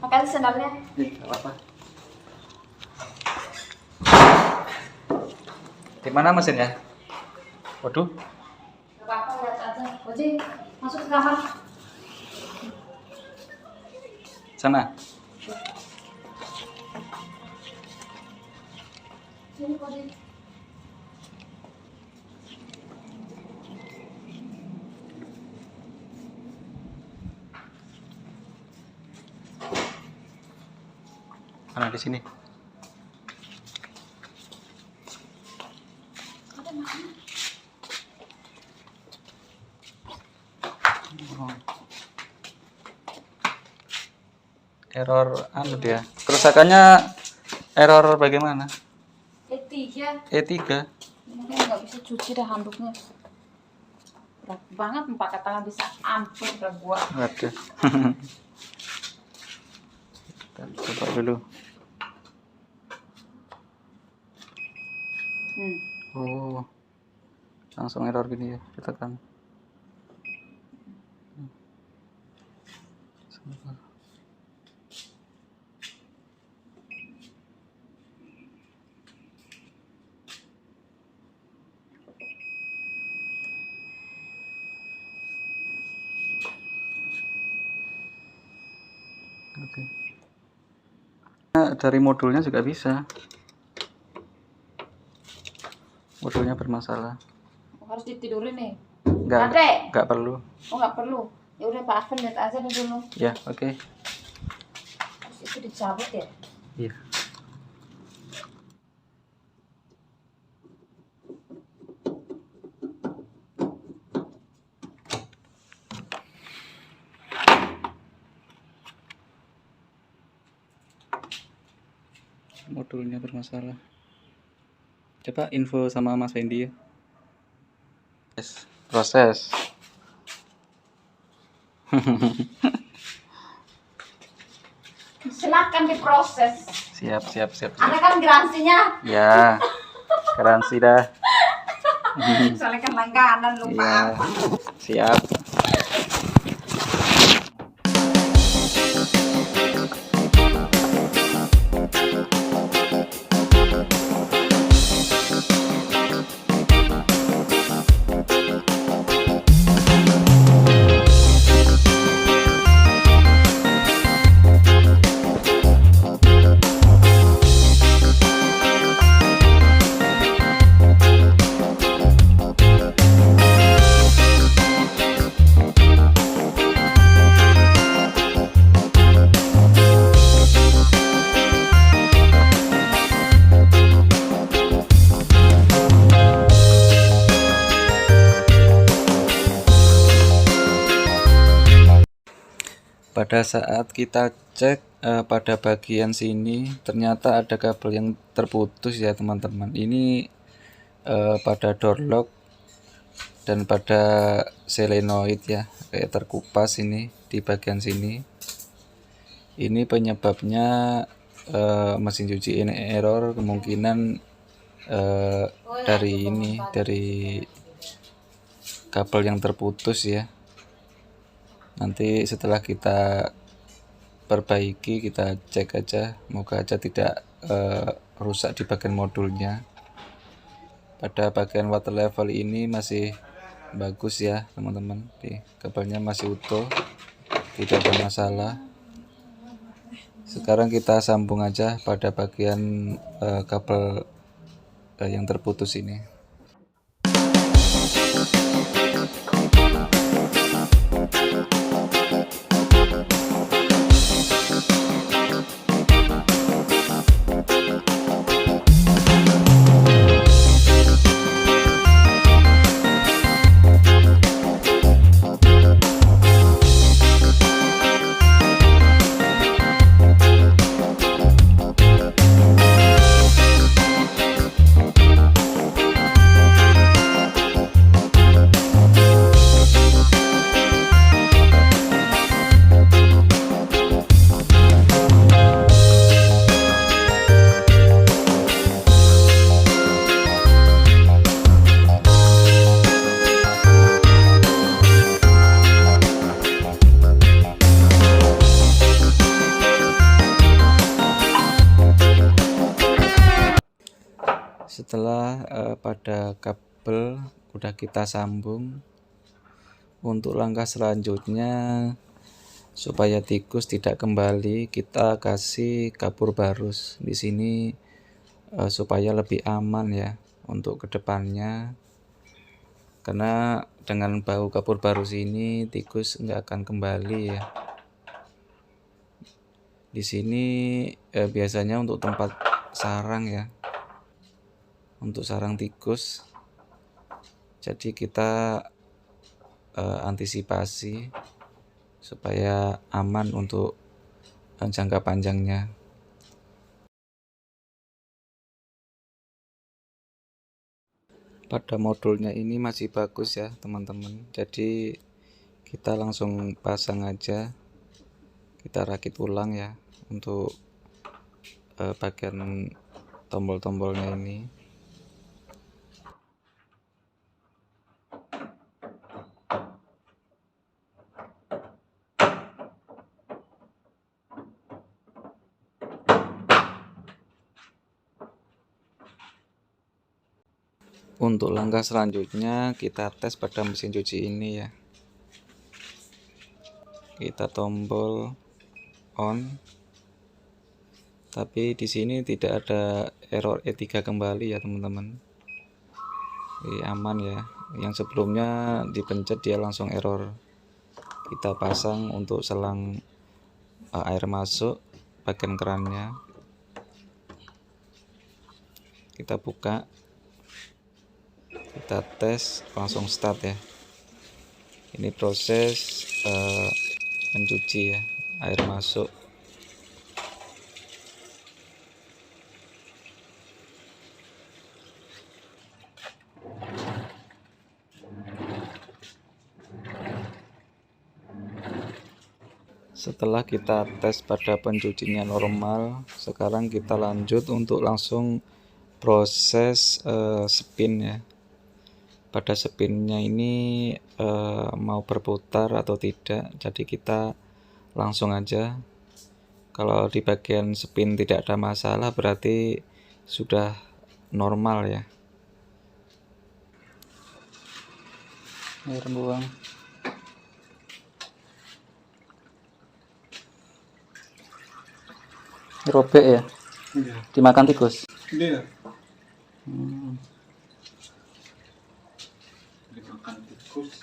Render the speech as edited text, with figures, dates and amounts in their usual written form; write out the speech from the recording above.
Pakai sendalnya. Nggak apa-apa. Di mana mesinnya? Waduh. Gak apa-apa, lihat aja. Oji, masuk ke kamar. Sana. Sini, Oji. Mana di sini? Ada makanan. Oh. Error anu dia. Kerusakannya error bagaimana? E3. E3. Mungkin nggak bisa cuci dah handuknya. Berat banget pakai tangan bisa ampun udah gua. Waduh. Kita coba dulu. Oh, langsung error gini ya, ditekan. Oke. Nah, dari modulnya juga bisa. Modulnya bermasalah. Harus ditidurin nih. Enggak perlu. Oh nggak perlu. Ya udah Pak Afan lihat aja dulu. Ya, oke. Terus itu dicabut ya. Iya. Modulnya bermasalah. Coba info sama Mas Fendi ya. Yes, proses. Silakan diproses. Siap. Ada kan garansinya? Ya, garansi dah. Soalnya kan langganan lupa Iya, apa. siap. Pada saat kita cek pada bagian sini ternyata ada kabel yang terputus ya teman-teman. Ini pada door lock dan pada solenoid ya, kayak terkupas ini di bagian sini. Ini penyebabnya mesin cuci ini error, kemungkinan dari kabel yang terputus ya. Nanti setelah kita perbaiki, kita cek aja, moga aja tidak rusak di bagian modulnya. Pada bagian water level ini masih bagus ya teman-teman, kabelnya masih utuh, tidak ada masalah. Sekarang kita sambung aja pada bagian kabel yang terputus ini. Setelah pada kabel udah kita sambung, untuk langkah selanjutnya supaya tikus tidak kembali, kita kasih kapur barus di sini supaya lebih aman ya untuk kedepannya. Karena dengan bau kapur barus ini tikus nggak akan kembali ya. Di sini biasanya untuk tempat sarang ya, untuk sarang tikus. Jadi kita antisipasi supaya aman untuk jangka panjangnya. Pada modulnya ini masih bagus ya teman-teman. Jadi kita langsung pasang aja, kita rakit ulang ya untuk bagian tombol-tombolnya ini. Untuk langkah selanjutnya kita tes pada mesin cuci ini ya. Kita tombol on. Tapi di sini tidak ada error E3 kembali ya teman-teman. Jadi aman ya. Yang sebelumnya dipencet dia langsung error. Kita pasang untuk selang air masuk bagian kerannya. Kita buka. Kita tes, langsung start ya. Ini proses mencuci ya, air masuk. Setelah kita tes pada pencucinya normal, sekarang kita lanjut untuk langsung proses spin ya. Pada spinnya ini mau berputar atau tidak, jadi kita langsung aja. Kalau di bagian spin tidak ada masalah, berarti sudah normal ya. Air buang. Robek ya? Iya. Dimakan tikus? Iya. Hmm. Dimakan tikus.